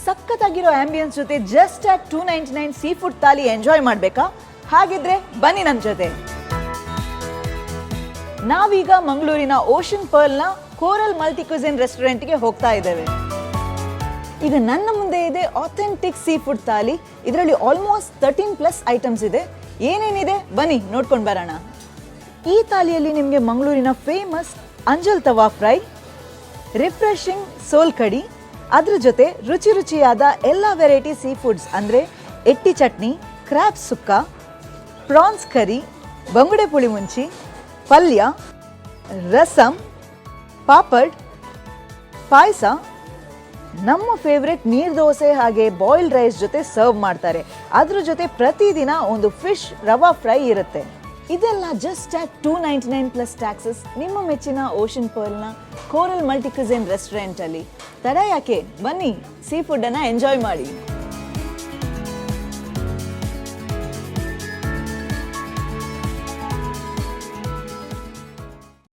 ಸಖತ್ತಾಗಿರೋ ambience ಜೊತೆ just at $299 seafood thali enjoy ಮಾಡಬೇಕಾ? ಹಾಗಿದ್ರೆ ಬನ್ನಿ ನನ್ನ ಜೊತೆ. ನಾವೀಗ ಮಂಗಳೂರಿನ ಓಷನ್ ಪರ್ಲ್ನ ಕೋರಲ್ ಮಲ್ಟಿ ಕ್ಯುಸಿನ್ ರೆಸ್ಟೋರೆಂಟ್ಗೆ ಹೋಗ್ತಾ ಇದ್ದೇವೆ. ಈಗ ನನ್ನ ಮುಂದೆ ಇದೆ ಆಥೆಂಟಿಕ್ ಸೀ ಫುಡ್ ಥಾಲಿ. ಇದರಲ್ಲಿ ಆಲ್ಮೋಸ್ಟ್ 13+ ಐಟಮ್ಸ್ ಇದೆ. ಏನೇನಿದೆ ಬನ್ನಿ ನೋಡ್ಕೊಂಡು ಬರೋಣ. ಈ ಥಾಲಿಯಲ್ಲಿ ನಿಮಗೆ ಮಂಗಳೂರಿನ ಫೇಮಸ್ ಅಂಜಲ್ ತವಾ ಫ್ರೈ, ರಿಫ್ರೆಶಿಂಗ್ ಸೋಲ್ ಕಡಿ, ಅದ್ರ ಜೊತೆ ರುಚಿ ರುಚಿಯಾದ ಎಲ್ಲ ವೆರೈಟಿ ಸೀ ಫುಡ್ಸ್ ಅಂದರೆ ಎಟ್ಟಿ ಚಟ್ನಿ, ಕ್ರ್ಯಾಬ್ ಸುಕ್ಕ, ಪ್ರಾನ್ಸ್ ಕರಿ, ಬಂಗುಡೆ ಪುಳಿ ಮುಂಚಿ, ಪಲ್ಯ, ರಸಂ, ಪಾಪಡ್, ಪಾಯಸ, ನಮ್ಮ ಫೇವ್ರೆಟ್ ನೀರು ದೋಸೆ ಹಾಗೆ ಬಾಯ್ಲ್ಡ್ ರೈಸ್ ಜೊತೆ ಸರ್ವ್ ಮಾಡ್ತಾರೆ. ಅದ್ರ ಜೊತೆ ಪ್ರತಿದಿನ ಒಂದು ಫಿಶ್ ರವಾ ಫ್ರೈ ಇರುತ್ತೆ. ಇದೆಲ್ಲ ಜಸ್ಟ್ ಅಟ್ $299 ಟ್ಯಾಕ್ಸಸ್ ನಿಮ್ಮ ಮೆಚ್ಚಿನ ಓಷನ್ ಪರ್ಲ್ನ ಕೋರಲ್ ಮಲ್ಟಿ ಕ್ಯುಸಿನ್ ರೆಸ್ಟೋರೆಂಟಲ್ಲಿ. ತಡ ಯಾಕೆ, ಬನ್ನಿ ಸೀ ಫುಡ್ಡನ್ನು ಎಂಜಾಯ್ ಮಾಡಿ.